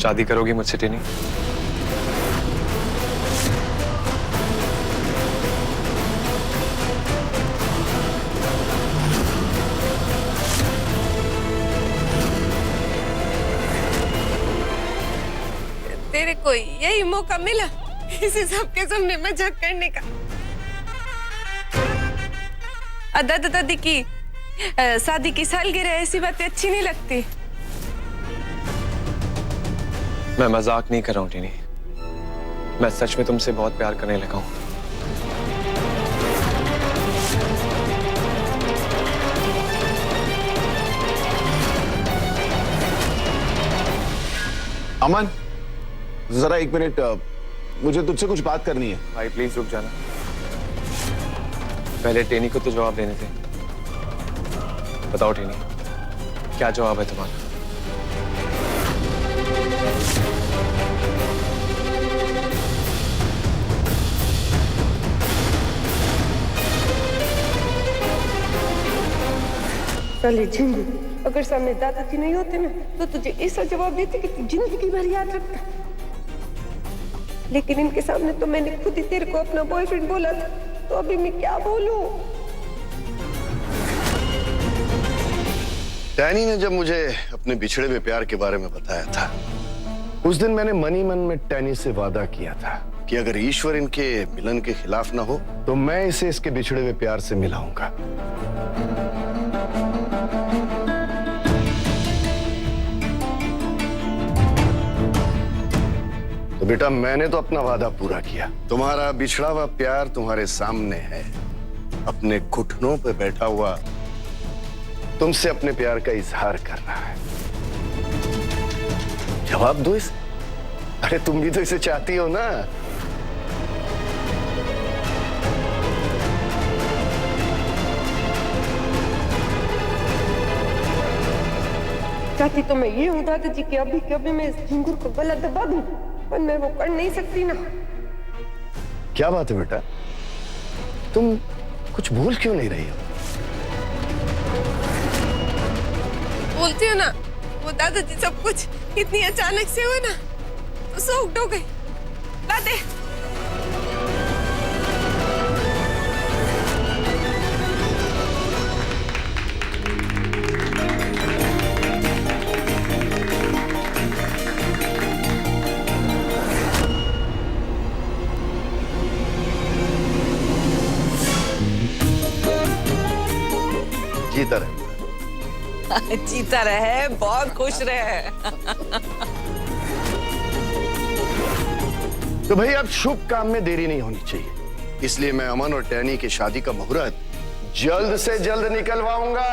शादी करोगी मुझसे टेनी? तेरे को यही मौका मिला इसी सबके सामने मजाक करने का। दादा दादी की शादी की सालगिरह ऐसी बातें अच्छी नहीं लगती। मैं मजाक नहीं कर रहा हूँ टेनी, मैं सच में तुमसे बहुत प्यार करने लगा हूँ। अमन, जरा एक मिनट, मुझे तुझसे कुछ बात करनी है। भाई प्लीज रुक जाना, पहले टेनी को तो जवाब देने थे। बताओ टेनी, क्या जवाब है तुम्हारा? साले झिंगू, अगर सामने दादाजी नहीं होते ना तो तुझे ऐसा जवाब देते कि तू जिंदगी भर याद रखता। लेकिन इनके सामने तो मैंने खुद ही तेरे को अपना बॉयफ्रेंड बोला था, तो अभी मैं क्या बोलूं? टैनी ने जब मुझे अपने बिछड़े हुए प्यार के बारे में बताया था, उस दिन मैंने मन ही मन में टैनी से वादा किया था कि अगर ईश्वर इनके मिलन के खिलाफ ना हो तो मैं इसे इसके बिछड़े हुए प्यार से मिलाऊंगा। तो बेटा, मैंने तो अपना वादा पूरा किया। तुम्हारा बिछड़ा हुआ प्यार तुम्हारे सामने है, अपने घुटनों पे बैठा हुआ तुमसे अपने प्यार का इजहार कर रहा है। जवाब दो इसे। अरे तुम भी तो इसे चाहती हो ना? चाहती तो मैं ये हूँ दादाजी कि अभी के अभी मैं इस झिंगुर को गला दबा दूं, पर मैं वो कर नहीं सकती ना। क्या बात है बेटा, तुम कुछ भूल क्यों नहीं रही हो? बोलती हो ना, वो दादाजी सब कुछ इतनी अचानक से हुआ ना तो शौक हो गई। दादी जीता रहे। जीता रहे, बहुत खुश रहे। तो भाई अब शुभ काम में देरी नहीं होनी चाहिए, इसलिए मैं अमन और टैनी की शादी का मुहूर्त जल्द से जल्द निकलवाऊंगा।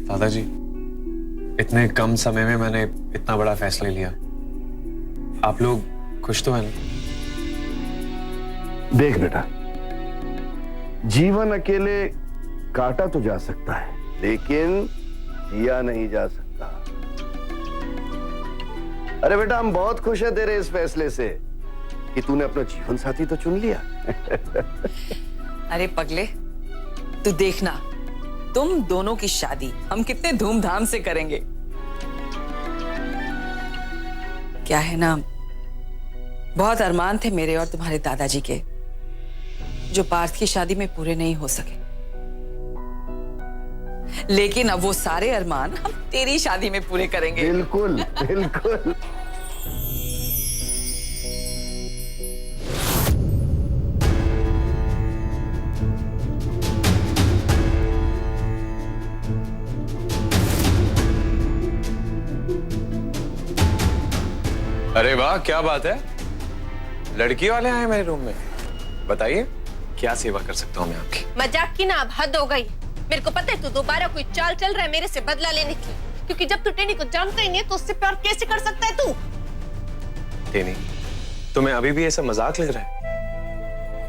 दादाजी, इतने कम समय में मैंने इतना बड़ा फैसला लिया। आप लोग खुश तो हैं ना? देख बेटा, जीवन अकेले काटा तो जा सकता है, लेकिन जिया नहीं जा सकता। अरे बेटा, हम बहुत खुश हैं तेरे इस फैसले से कि तूने अपना जीवन साथी तो चुन लिया। अरे पगले, तू देखना, तुम दोनों की शादी हम कितने धूमधाम से करेंगे। क्या है ना, बहुत अरमान थे मेरे और तुम्हारे दादाजी के, जो पार्थ की शादी में पूरे नहीं हो सके। लेकिन अब वो सारे अरमान हम तेरी शादी में पूरे करेंगे। बिल्कुल बिल्कुल। अरे वाह, क्या बात है, लड़की वाले आए मेरे रूम में। बताइए क्या सेवा कर सकता हूँ मैं आपकी। मजाक की ना अब हद हो गई। मेरे को पता है तू दोबारा कोई चाल चल रहा है मेरे से बदला लेने की, क्योंकि जब तू टेनी को जानता ही नहीं है तो उससे प्यार कैसे कर सकता है तू? टेनी, तुम्हें अभी भी ऐसा मजाक लग रहा है?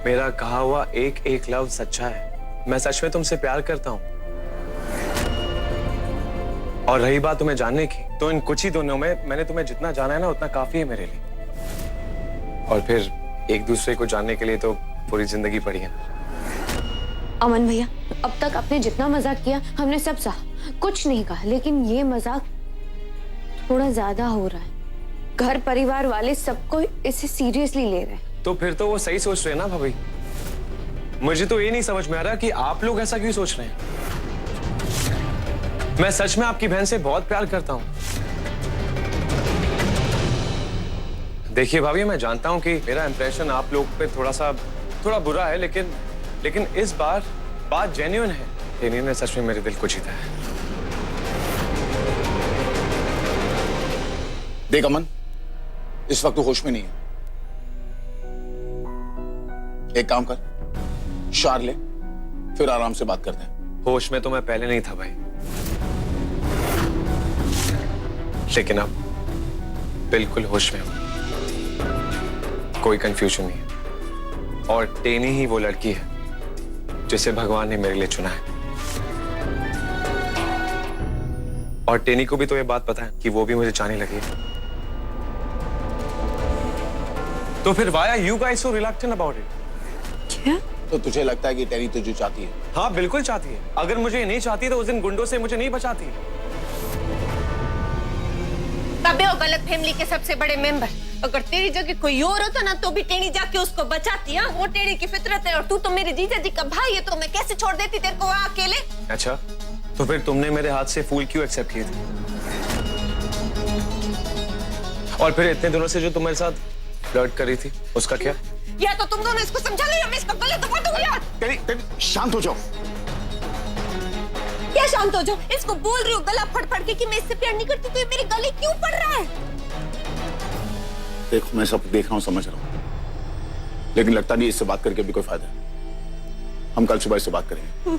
मेरा कहा हुआ एक एक लफ्ज सच्चा है। मैं सच में तुमसे प्यार करता हूँ। और रही बात तुम्हें जानने की, तो इन कुछ ही दिनों में मैंने तुम्हें जितना जाना है ना उतना काफी है मेरे लिए। और फिर एक दूसरे को जानने के लिए तो पूरी जिंदगी पड़ी है ना। अमन भैया, अब तक आपने जितना मजाक किया हमने सब सहा, कुछ नहीं कहा, लेकिन ये मजाक थोड़ा ज्यादा हो रहा है। घर परिवार वाले सबको इसे सीरियसली ले रहे हैं। तो फिर तो वो सही सोच रहे हैं ना भाभी। मुझे तो ये नहीं समझ में आ रहा कि आप लोग ऐसा क्यों सोच रहे हैं। मैं सच में आपकी बहन से बहुत प्यार करता हूं। देखिए भाभी, मैं जानता हूं कि मेरा इंप्रेशन आप लोग पे थोड़ा बुरा है, लेकिन इस बार बात जेन्युइन है। टेनी ने सच में मेरे दिल को जीता है। देख अमन, इस वक्त तो होश में नहीं है। एक काम कर, शार ले, फिर आराम से बात करते हैं। होश में तो मैं पहले नहीं था भाई, लेकिन अब बिल्कुल होश में हूं। कोई कंफ्यूजन नहीं है। और टेनी ही वो लड़की है जिसे भगवान ने मेरे लिए चुना है। और टेनी को भी तो ये बात पता है कि वो भी मुझे चाहने लगी है। तो फिर why are you guys so reluctant about it? क्या? तो तुझे लगता है कि टेनी तुझे चाहती है? हाँ बिल्कुल चाहती है। अगर मुझे नहीं चाहती तो उस दिन गुंडों से मुझे नहीं बचाती। तबे वो गलत फैमिली के सबसे बड़े मेंबर। अगर तेरी जगह कोई और होता ना तो भी टेनी जाके उसको बचाती। हाँ, वो टेनी की फितरत है और तू तो मेरे जीजा जी का भाई है, तो मैं कैसे छोड़ देती तेरे को वहाँ अकेले? अच्छा, तो फिर तुमने मेरे हाथ से फूल क्यों एक्सेप्ट किए थे? और फिर इतने दिनों से जो तुम मेरे साथ फ्लर्ट कर रही थी, उसका क्या? या तो तुम दोनों इसको समझा लो या मैं इसको गलत दबा दूंगी यार। टेनी शांत हो जाओ। क्या शांत हो जाओ? इसको बोल रही हो गला फड़ के कि मैं इससे प्यार नहीं करती, तो ये मेरे गले क्यों पड़ रहा है? देखो, मैं सब देख रहा हूँ, समझ रहा हूँ, लेकिन लगता नहीं इससे बात करके भी कोई फायदा है। हम कल सुबह इससे बात करेंगे।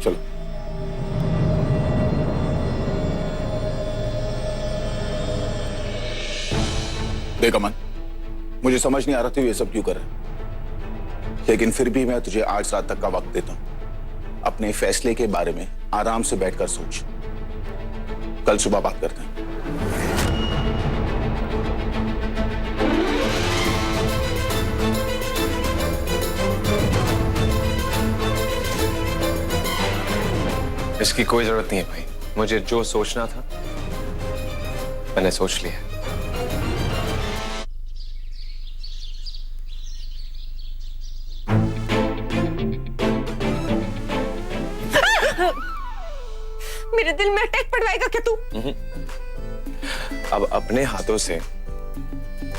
चलो। देख अमन, मुझे समझ नहीं आ रहा था ये सब क्यों कर रहा है, लेकिन फिर भी मैं तुझे आज रात तक का वक्त देता हूं। अपने फैसले के बारे में आराम से बैठकर सोच। कल सुबह बात करते हैं। इसकी कोई जरूरत नहीं है भाई। मुझे जो सोचना था मैंने सोच लिया। मेरे दिल में अटैक पड़वाएगा क्या तू? अब अपने हाथों से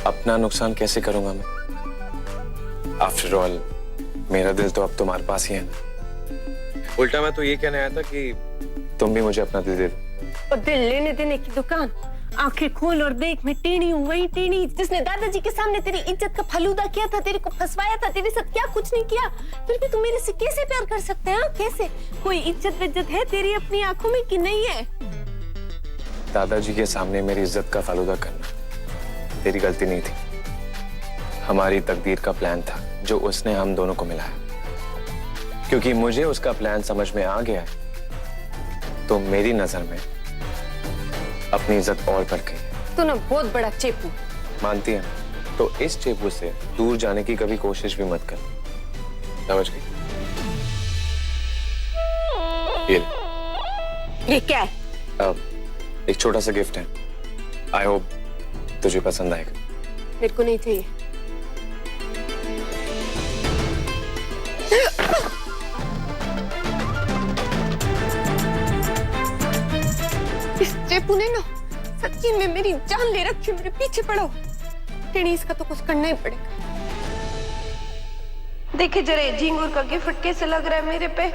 अपना नुकसान कैसे करूंगा मैं? आफ्टर ऑल मेरा दिल तो अब तुम्हारे पास ही है ना। उल्टा मैं तो ये कहने आया था कि तुम भी मुझे अपना दिल दे दो। और दिल लेने देने की दुकान, आंखें खोल और देख, मैं टेढ़ी हूँ, वही टेढ़ी जिसने दादाजी के सामने तेरी इज्जत का फलूदा किया था, तेरे को फंसवाया था, तेरे साथ क्या कुछ नहीं किया, फिर भी तू मेरे से कैसे प्यार कर सकता है? कैसे? कोई इज्जत है तेरी अपनी आंखों में कि नहीं है? दादाजी के सामने मेरी इज्जत का फालूदा करना तेरी गलती नहीं थी। हमारी तकदीर का प्लान था जो उसने हम दोनों को मिलाया। क्योंकि मुझे उसका प्लान समझ में आ गया तो मेरी नजर में अपनी इज्जत और बढ़ गई। तू ना बहुत बड़ा चेपू मानती है, तो इस चेपू से दूर जाने की कभी कोशिश भी मत कर। समझ गई? ये क्या है? अब एक छोटा सा गिफ्ट है। आई होप तुझे पसंद आएगा। मेरे को नहीं चाहिए। इस चेपू ने ना सच्ची में मेरी जान ले रखी, मेरे पीछे पड़ो। टेढ़ी इसका तो कुछ करना ही पड़ेगा। देखिए जरा झींगुर का गिफ्ट कैसे लग रहा है मेरे पे।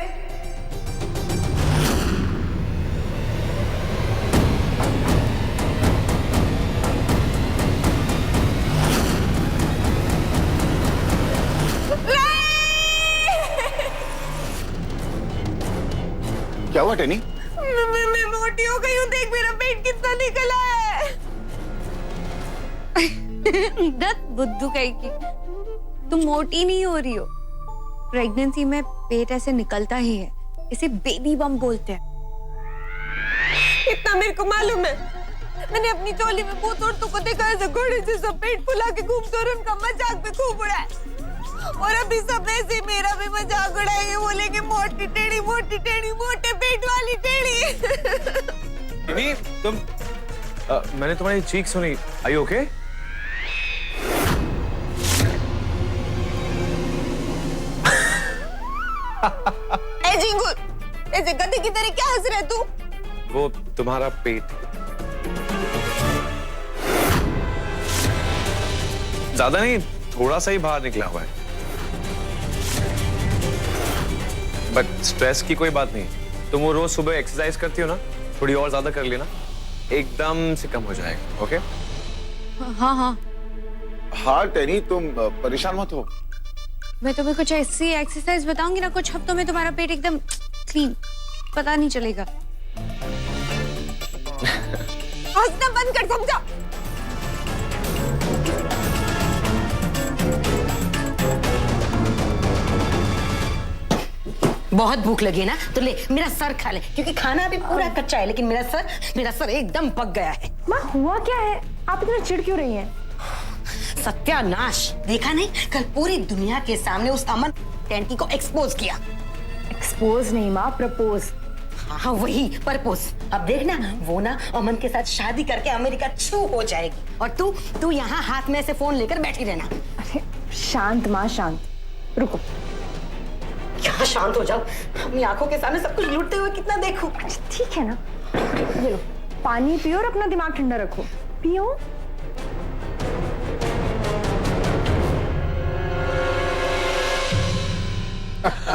क्या हुआ टेनी? मैं मोटी हो गई हूँ, देख मेरा पेट कितना निकला है। दत्त बुद्धू कहीं की, तुम मोटी नहीं हो रही हो। प्रेगनेंसी में पेट ऐसे निकलता ही है, इसे बेबी बम बोलते हैं। इतना मेरे को मालूम है। मैंने अपनी चोली में बहुत औरतों को देखा है जो घोड़े जैसा पेट फुला के घूमते और उनका मजाक भी खूब उड़ाए। और अभी सब ऐसे मेरा भी मजाक उड़ाएंगे, बोलेंगे मोटी टेढ़ी, मोटे पेट वाली टेढ़ी। नहीं, तुम मैंने तुम्हारी चीख सुनी। Are you okay? ए झिंगुर, ऐसे गधे की तरह क्या हंस रहे तू? वो तुम्हारा पेट ज्यादा नहीं, थोड़ा सा ही बाहर निकला हुआ है। बट स्ट्रेस की कोई बात नहीं। तुम वो रोज सुबह एक्सरसाइज करती हो ना, थोड़ी और ज्यादा कर लेना, एकदम से कम हो जाएगा। ओके? हाँ हाँ, हाँ टेनी, तुम परेशान मत हो। मैं तुम्हें कुछ ऐसी एक्सरसाइज बताऊंगी ना, कुछ हफ्तों में तुम्हारा पेट एकदम क्लीन, पता नहीं चलेगा। हंसना बंद कर, समझा? बहुत भूख लगी है ना, तो ले मेरा सर खा ले, क्योंकि खाना अभी पूरा कच्चा है, लेकिन मेरा सर एकदम पक गया है। माँ हुआ क्या है? आप इतना चिढ़ क्यों रही हैं? सत्यानाश, देखा नहीं, कल पूरी दुनिया के सामने उस अमन टेंटी को एक्सपोज किया। एक्सपोज नहीं माँ, प्रपोज। हाँ वही प्रपोज। अब देखना, वो ना अमन के साथ शादी करके अमेरिका छू हो जाएगी, और तू यहाँ हाथ में से फोन लेकर बैठी रहना। अरे शांत माँ, शांत। रुको। क्या शांत हो जाओ? अपनी आंखों के सामने सब कुछ लूटते हुए कितना देखूं। ठीक है ना, ये लो पानी पियो और अपना दिमाग ठंडा रखो। पियो।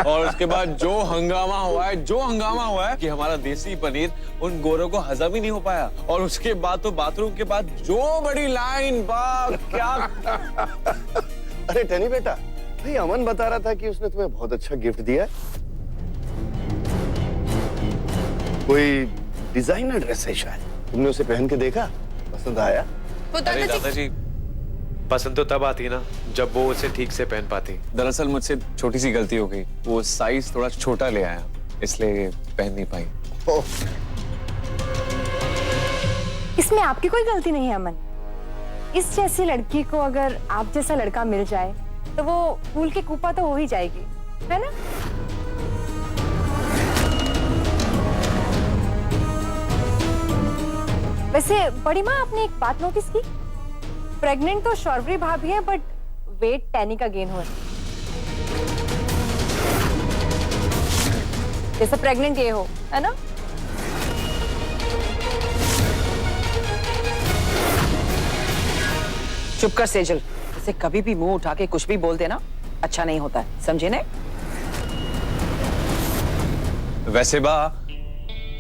और उसके बाद जो हंगामा हुआ है कि हमारा देसी पनीर उन गोरों को हजम ही नहीं हो पाया। और उसके बाद तो बाथरूम के बाद जो बड़ी लाइन, बाप क्या। अरे टेनी बेटा, भाई अमन बता रहा था कि उसने तुम्हें बहुत अच्छा गिफ्ट दिया है। कोई डिजाइनर ड्रेस है शायद, तुमने उसे पहन के देखा? पसंद आया? अरे दादाजी, पसंद तो तब आती ना जब वो उसे ठीक से पहन पाती। दरअसल मुझसे छोटी सी गलती हो गई, वो साइज थोड़ा छोटा ले आया, इसलिए पहन नहीं पाई। इसमें आपकी कोई गलती नहीं है अमन। इस जैसी लड़की को अगर आप जैसा लड़का मिल जाए तो वो फूल की कुपा तो हो ही जाएगी, है ना? वैसे बड़ी माँ, आपने एक बात नोटिस की? प्रेग्नेंट तो शौर्वरी भाभी है, बट वेट टेनी का गेन हुआ है। जैसे प्रेग्नेंट ये हो, है ना? चुप कर सेजल, इसे कभी भी मुंह उठा के कुछ भी बोल देना अच्छा नहीं होता है, समझे ने? वैसे बा,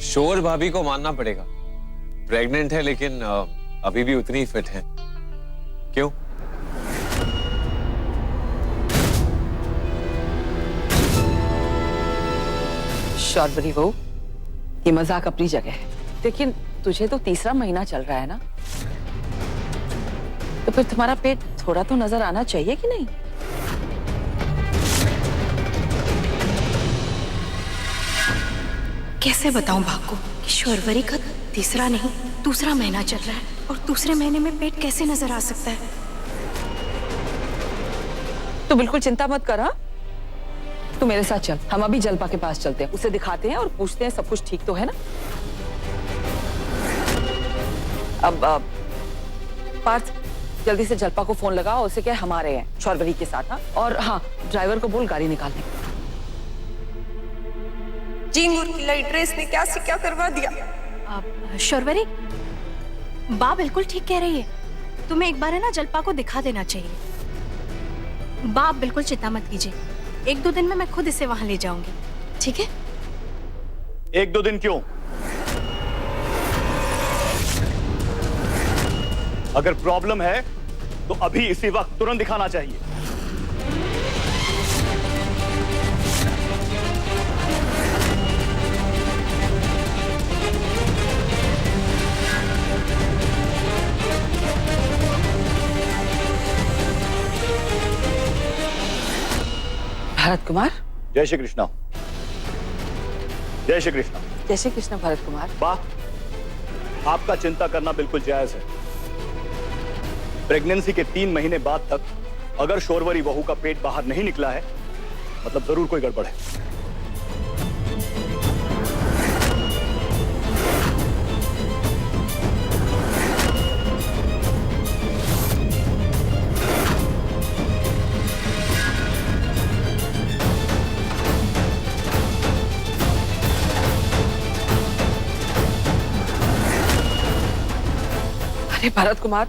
शोर भाभी को मानना पड़ेगा, प्रेग्नेंट है लेकिन अभी भी उतनी फिट है। क्यों? शौर्वरी बहू, ये मजाक अपनी जगह है, लेकिन तुझे तो तीसरा महीना चल रहा है ना, तो फिर तुम्हारा पेट थोड़ा तो नजर आना चाहिए कि नहीं? कैसे बताऊं भाग को कि शौर्वरी का तीसरा नहीं दूसरा महीना चल रहा है, और दूसरे महीने में पेट कैसे नजर आ सकता है? तो बिल्कुल चिंता मत कर। हाँ, तू मेरे साथ चल, हम अभी जलपा के पास चलते हैं, उसे दिखाते हैं और पूछते हैं सब कुछ ठीक तो है ना। अब पार्थ जल्दी से जल्पा को फोन लगाओ, उसे क्या हमारे हैं शौरवरी के साथ। हाँ, और हाँ, ड्राइवर को बोल गाड़ी निकालने। जिंगूर की लई ड्रेस ने क्या से क्या करवा दिया। शौरवरी, बा बिल्कुल ठीक कह रही है, तुम्हें एक बार है ना जल्पा को दिखा देना चाहिए। बा आप बिल्कुल चिंता मत कीजिए, 1-2 दिन में मैं खुद इसे वहां ले जाऊंगी, ठीक है? 1-2 दिन क्यों? अगर प्रॉब्लम है तो अभी इसी वक्त तुरंत दिखाना चाहिए। भरत कुमार। जय श्री कृष्णा। जय श्री कृष्णा। जय श्री कृष्ण भरत कुमार। वाह, आपका चिंता करना बिल्कुल जायज है। प्रेगनेंसी के 3 महीने बाद तक अगर शौरवरी बहू का पेट बाहर नहीं निकला है, मतलब जरूर कोई गड़बड़ है। अरे भरत कुमार,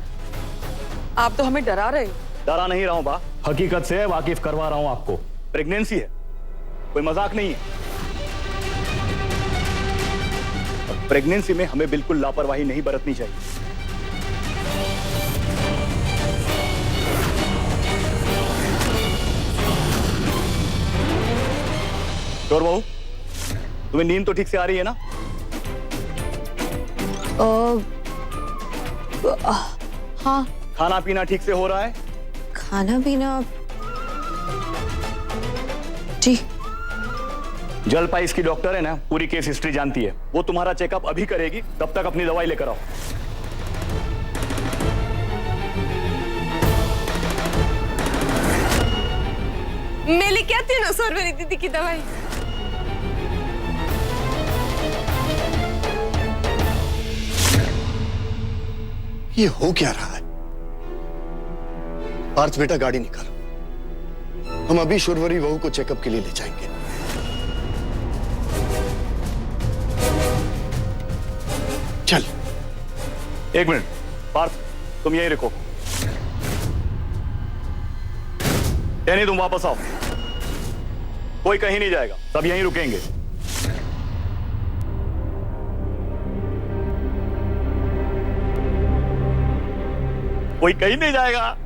आप तो हमें डरा रहे हो। डरा नहीं रहा हूं बा, हकीकत से वाकिफ करवा रहा हूं आपको। प्रेगनेंसी है, कोई मजाक नहीं है। और प्रेगनेंसी में हमें बिल्कुल लापरवाही नहीं बरतनी चाहिए। शौर बहू, तुम्हें नींद तो ठीक से आ रही है ना? हाँ। खाना पीना ठीक से हो रहा है? खाना पीना जी। जलपा इसकी डॉक्टर है ना, पूरी केस हिस्ट्री जानती है। वो तुम्हारा चेकअप अभी करेगी, तब तक अपनी दवाई लेकर आओ। मैं लेके आती हूँ ना शौरवरी दीदी की दवाई। ये हो क्या रहा है? पार्थ बेटा, गाड़ी निकालो, हम अभी शौरवरी बहू को चेकअप के लिए ले जाएंगे। चल। 1 मिनट, पार्थ तुम यहीं रुको। नहीं, तुम वापस आओ। कोई कहीं नहीं जाएगा, सब यहीं रुकेंगे। कोई कहीं नहीं जाएगा।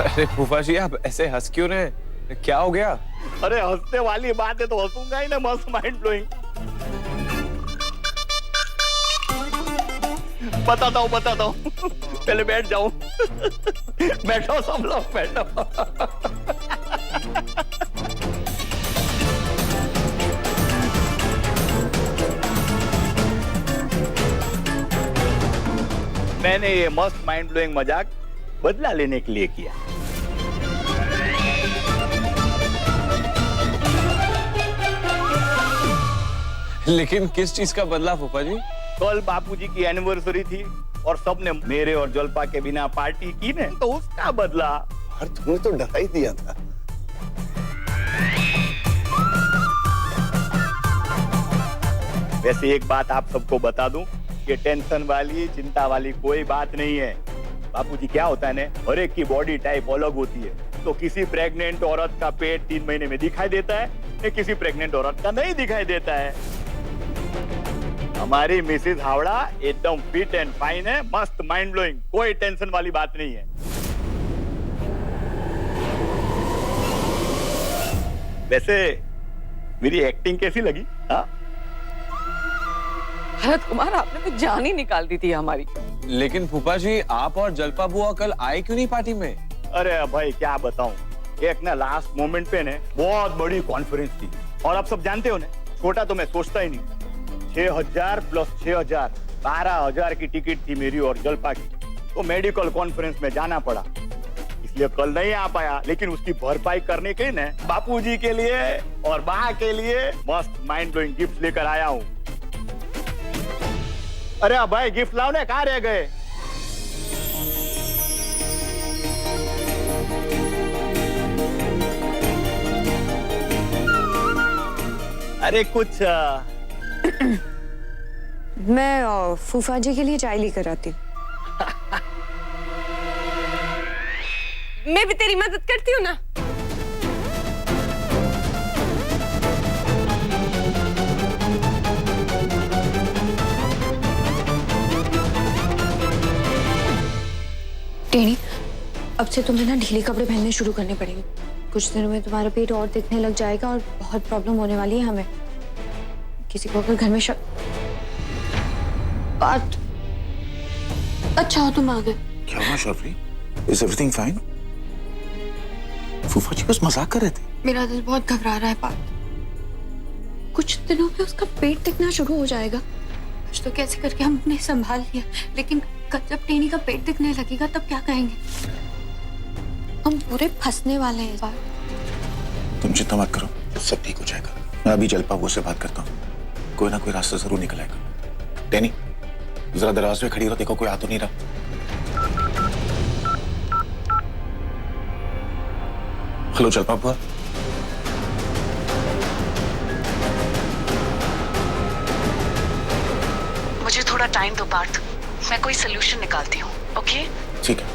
अरे फूफा जी, आप ऐसे हंस क्यों रहे? क्या हो गया? अरे हंसने वाली बात है तो हंसूंगा ही ना, मस्त माइंड ब्लोइंग। बताता हूँ पहले बैठ जाऊं। बैठो सब लोग, बैठो। मैंने ये मस्त माइंड ब्लोइंग मजाक बदला लेने के लिए किया। लेकिन किस चीज का बदला फूफा जी? कल बापूजी की एनिवर्सरी थी और सबने मेरे और जलपा के बिना पार्टी की ने, तो उसका बदला। और तुमने तो डरा ही दिया था। वैसे एक बात आप सबको बता दूं, ये टेंशन वाली, चिंता वाली कोई बात नहीं है। बापूजी, क्या होता है ना, हर एक की बॉडी टाइप अलग होती है। तो किसी प्रेग्नेंट औरत का पेट 3 महीने में दिखाई देता है, किसी प्रेग्नेंट औरत का नहीं दिखाई देता है। हमारी मिसेस हावड़ा एकदम फिट एंड फाइन है, मस्त माइंड ब्लोइंग, कोई टेंशन वाली बात नहीं है। वैसे मेरी एक्टिंग कैसी लगी? हाँ? भरत कुमार, आपने तो जान ही निकाल दी थी हमारी। लेकिन फूफा जी, आप और जलपा बुआ कल आए क्यों नहीं पार्टी में? अरे भाई क्या बताऊं, एक ना लास्ट मोमेंट पे ने बहुत बड़ी कॉन्फ्रेंस थी, और आप सब जानते हो ना, छोटा तो मैं सोचता ही नहीं। 6000 प्लस 6000, 12000 की टिकट थी मेरी और जलपा की, तो मेडिकल कॉन्फ्रेंस में जाना पड़ा। इसलिए कल नहीं आ पाया, लेकिन उसकी भरपाई करने के लिए ना बापूजी के लिए और माँ के लिए मस्त माइंड ब्लोइंग गिफ्ट लेकर आया हूँ। अरे भाई गिफ्ट लाओ ना, कहाँ रह गए? अरे कुछ मैं फूफा जी के लिए चाय लेकर आती हूँ। मैं भी तेरी मदद करती हूँ ना। टेनी, अब से तुम्हें ना ढीले कपड़े पहनने शुरू करने पड़ेंगे। कुछ दिनों में तुम्हारा पेट और दिखने लग जाएगा और बहुत प्रॉब्लम होने वाली है हमें। किसी को अगर घर में बात। अच्छा हो तुम आ गए। क्या हुआ शर्वरी? Is everything fine? फूफा जी बस मजाक कर रहे थे। मेरा दिल बहुत घबरा रहा है पार्थ। कुछ दिनों में उसका पेट दिखना शुरू हो जाएगा। कुछ तो कैसे करके हम उन्हें संभाल लिया, लेकिन कल जब टेनी का पेट दिखने लगेगा तब क्या कहेंगे? हम पूरे फंसने वाले हैं पार्थ। तुम चिंता मत करो, सब ठीक हो जाएगा। मैं अभी जलपा वो से बात करता हूँ, कोई ना कोई रास्ता जरूर निकल आएगा। टेनी जरा दरवाजे में खड़ी रहो, देखो कोई आ तो नहीं रहा। हेलो जलपा बुआ। मुझे थोड़ा टाइम दो पार्थ, मैं कोई सोल्यूशन निकालती हूँ। ओके? ठीक है।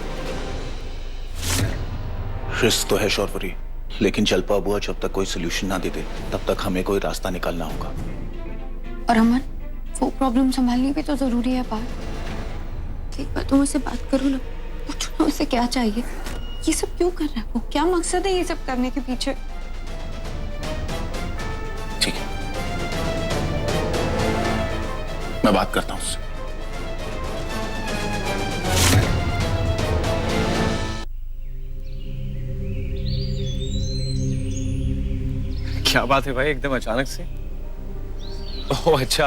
रिस्क तो है शौर्वरी, लेकिन जलपा बुआ जब तक कोई सोल्यूशन ना दे दे तब तक हमें कोई रास्ता निकालना होगा। और अमन, वो प्रॉब्लम संभालनी भी तो जरूरी है पार्थ। एक बार तुम उससे बात करो ना, पूछो ना उसे क्या चाहिए, ये सब क्यों कर रहा है वो, क्या मकसद है ये सब करने के पीछे। ठीक है, मैं बात करता हूँ उससे। क्या बात है भाई, एकदम अचानक से? ओह अच्छा,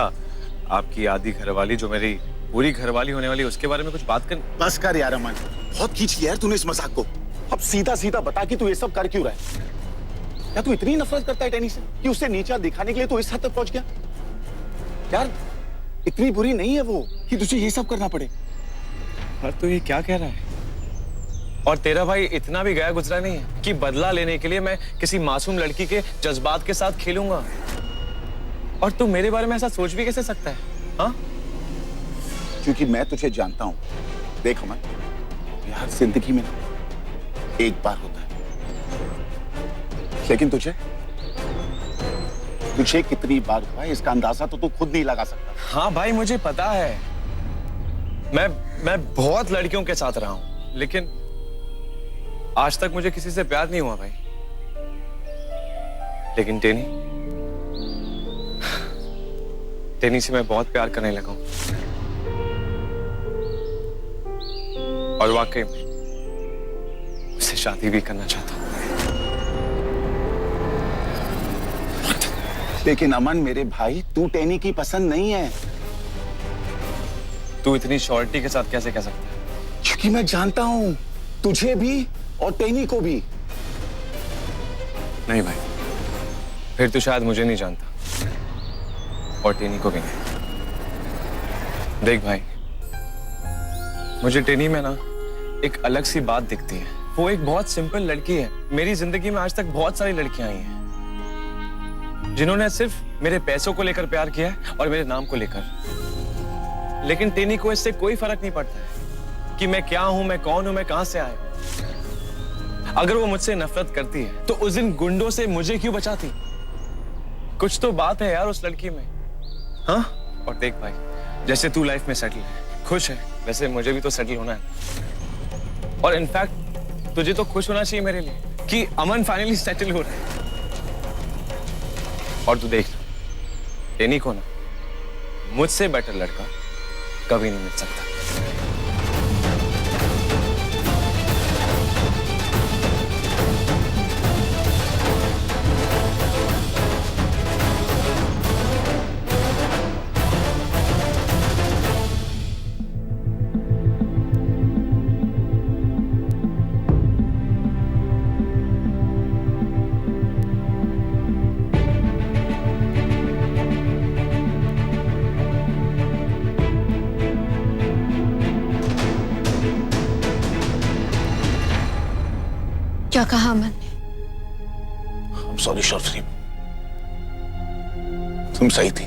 आपकी आधी घरवाली जो मेरी पूरी घरवाली होने वाली, उसके बारे में कुछ बात कर। बस कर यार अमन, बहुत खींच लिया यार तूने इस मजाक को। अब सीधा सीधा बता कि तू ये सब कर क्यों रहा है? क्या तू इतनी नफरत करता है टेनी से कि उसे नीचा दिखाने के लिए तू इस हद तक पहुंच गया? यार इतनी बुरी नहीं है वो कि तुझे ये सब करना पड़े। और तू ये क्या कह रहा है? और तेरा भाई इतना भी गया गुजरा नहीं है कि बदला लेने के लिए मैं किसी मासूम लड़की के जज्बात के साथ खेलूंगा। और तू मेरे बारे में ऐसा सोच भी कैसे सकता है? हाँ? क्योंकि मैं तुझे जानता हूं। देख अमन, यार जिंदगी में एक बार होता है, लेकिन तुझे कितनी बार हुआ है इसका अंदाजा तो तू खुद नहीं लगा सकता। हाँ भाई मुझे पता है, मैं बहुत लड़कियों के साथ रहा हूं, लेकिन आज तक मुझे किसी से प्यार नहीं हुआ भाई। लेकिन टेनी से मैं बहुत प्यार करने लगा हूं, और वाकई में उससे शादी भी करना चाहता हूं। लेकिन अमन मेरे भाई, तू टेनी की पसंद नहीं है। तू इतनी श्योरिटी के साथ कैसे कह सकता है? क्योंकि मैं जानता हूं तुझे भी और टेनी को भी। नहीं भाई, फिर तू शायद मुझे नहीं जानता और टेनी को भी नहीं। देख भाई, मुझे टेनी में ना एक अलग सी बात दिखती है। वो एक बहुत सिंपल लड़की है। मेरी जिंदगी में आज तक बहुत सारी लड़कियां आई हैं जिन्होंने सिर्फ मेरे पैसों को लेकर प्यार किया है और मेरे नाम को लेकर। लेकिन टेनी को इससे कोई फर्क नहीं पड़ता है कि मैं क्या हूं, मैं कौन हूं, मैं कहां से आया हूं। अगर वो मुझसे नफरत करती है तो उस दिन गुंडों से मुझे क्यों बचाती? कुछ तो बात है यार उस लड़की में। हाँ? और देख भाई, जैसे तू लाइफ में सेटल है, खुश है, वैसे मुझे भी तो सेटल होना है। और इनफैक्ट तुझे तो खुश होना चाहिए मेरे लिए कि अमन फाइनली सेटल हो रहा है। और तू देख, टेनी को ना मुझसे बेटर लड़का कभी नहीं मिल सकता। क्या कहा अमन ने? सॉरी शर्वरी, तुम सही थी।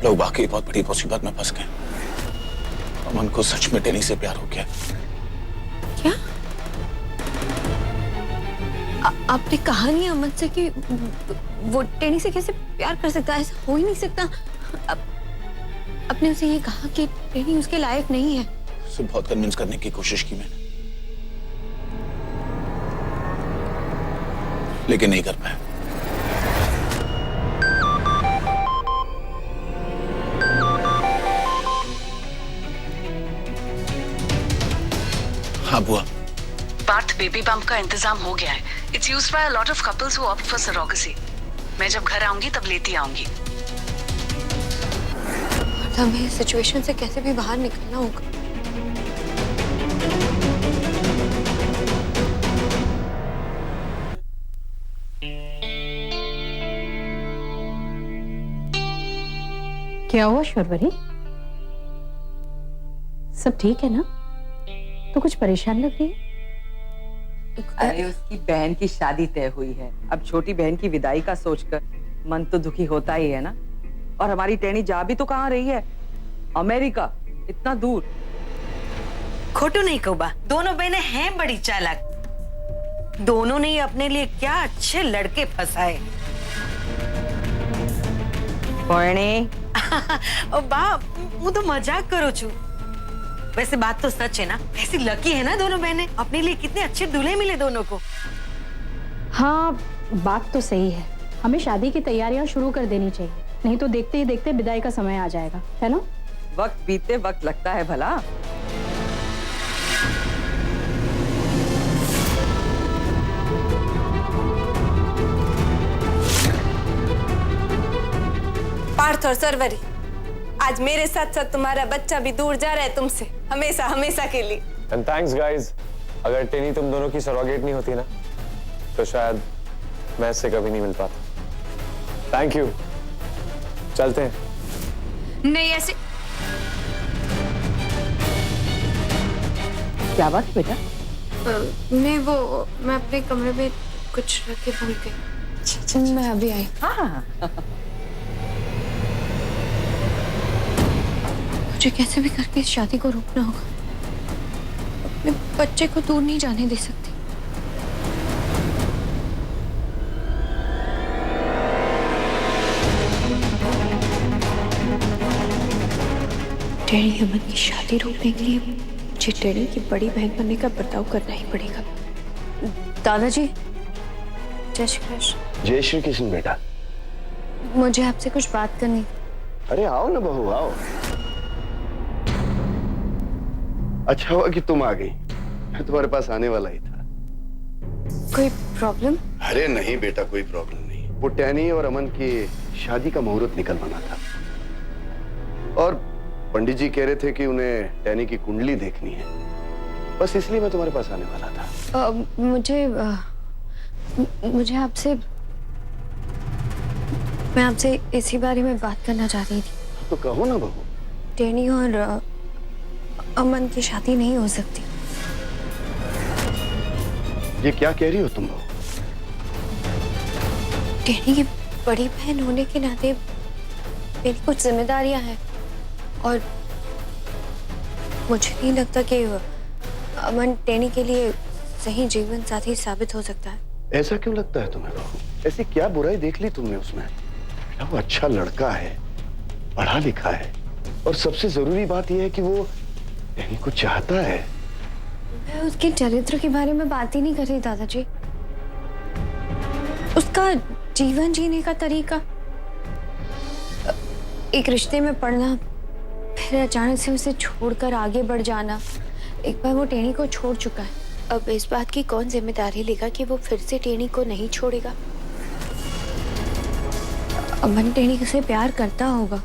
लोग वाकई बहुत बड़ी मुसीबत में फंस गए। अमन को सच में टेनी से प्यार हो गया। क्या? आपने कहा नहीं अमन से कि वो टेनी से कैसे प्यार कर सकता है? ऐसा हो ही नहीं सकता। आपने उसे ये कहा कि टेनी उसके लायक नहीं है। उसे बहुत कन्विंस करने की कोशिश की मैंने, लेकिन नहीं कर पाया। हाँ बुआ। पार्थ बेबी बम्प का इंतजाम हो गया है। It's used by a lot of couples who opt for surrogacy. मैं जब घर आऊंगी तब लेती आऊंगी। हमें इस सिचुएशन से कैसे भी बाहर निकलना होगा। क्या हुआ शर्वरी? सब ठीक है ना? तो कुछ परेशान लग रही है। अरे उसकी बहन की शादी तय हुई है। अब छोटी बहन की विदाई का सोचकर मन तो दुखी होता ही है ना। और हमारी टेनी जा भी तो कहाँ रही है? अमेरिका, इतना दूर। खोटू नहीं कौबा, दोनों बहनें हैं बड़ी चालाक। दोनों ने अपने लिए क्या अच्छे लड़के फंसाए। ओ बाप, वो तो मजाक करो छू। वैसे बात तो सच है ना। ऐसी लकी है ना दोनों बहनें, अपने लिए कितने अच्छे दूल्हे मिले दोनों को। हाँ, बात तो सही है। हमें शादी की तैयारियां शुरू कर देनी चाहिए, नहीं तो देखते ही देखते विदाई का समय आ जाएगा, है ना? वक्त बीतते वक्त लगता है भला। पार्थ और सर्वरी, आज मेरे साथ साथ तुम्हारा बच्चा भी दूर जा रहा है तुमसे, हमेशा हमेशा के लिए। And thanks guys. अगर टेनी तुम दोनों की सरोगेट नहीं होती ना, तो शायद मैं इससे कभी नहीं मिल पाता। Thank you. चलते हैं। नहीं ऐसे। क्या बात बेटा? मैं अपने कमरे में कुछ रख के भूल गई। मैं अभी आई। हाँ। मुझे कैसे भी करके इस शादी को रोकना होगा। अपने बच्चे को दूर नहीं जाने दे सकती। टेनी अमन की शादी रोकने के लिए मुझे टेनी की बड़ी बहन बनने का बर्ताव करना ही पड़ेगा। दादाजी, जय श्री कृष्ण। जय श्री कृष्ण बेटा। मुझे आपसे कुछ बात करनी। अरे आओ ना बहू, आओ। अच्छा हुआ कि तुम आ गई, मैं तुम्हारे पास आने वाला ही था। कोई प्रॉब्लम? अरे नहीं बेटा, कोई प्रॉब्लम नहीं। वो टैनी और अमन की शादी का मुहूर्त निकलवाना था, और पंडित जी कह रहे थे कि उन्हें टैनी की कुंडली देखनी है। बस इसलिए मैं तुम्हारे पास आने वाला था। मैं आपसे इसी बारे में बात करना चाह रही थी। तो कहो ना बहू। टैनी और अमन की शादी नहीं हो सकती। ये क्या कह रही हो तुम बहू? टैनी की बड़ी बहन होने के नाते मेरी कुछ जिम्मेदारियां हैं, और मुझे नहीं लगता कि अमन टैनी के लिए सही जीवन साथी साबित हो सकता है। ऐसा क्यों लगता है तुम्हें बहू? ऐसी क्या बुराई देख ली तुमने उसमें? वो अच्छा लड़का है, पढ़ा लिखा है, और सबसे जरूरी बात यह है कि वो टैनी को चाहता है। मैं उसके चरित्र के बारे में बात ही नहीं कर रही दादाजी। उसका जीवन जीने का तरीका, एक रिश्ते में पड़ना, फिर अचानक से उसे छोड़कर आगे बढ़ जाना। एक बार वो टैनी को छोड़ चुका है, अब इस बात की कौन जिम्मेदारी लेगा कि वो फिर से टैनी को नहीं छोड़ेगा। अमन टैनी से प्यार करता होगा,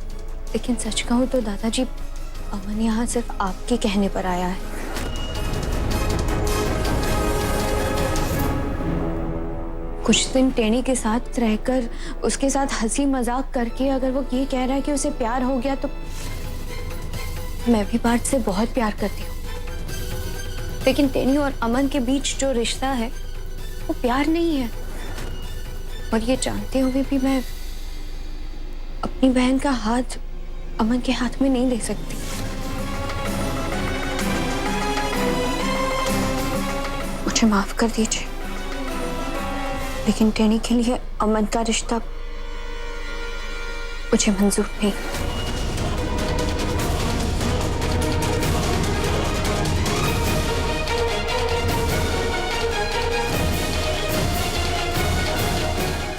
लेकिन सच कहूं तो दादाजी, अमन यहाँ सिर्फ आपके कहने पर आया है। कुछ दिन टैनी के साथ रहकर उसके साथ हंसी मजाक करके अगर वो ये कह रहा है कि उसे प्यार हो गया, तो मैं भी पार्थ से बहुत प्यार करती हूँ। लेकिन टेनी और अमन के बीच जो रिश्ता है वो प्यार नहीं है। और ये जानते हुए भी मैं अपनी बहन का हाथ अमन के हाथ में नहीं दे सकती। मुझे माफ कर दीजिए, लेकिन टेनी के लिए अमन का रिश्ता मुझे मंजूर नहीं।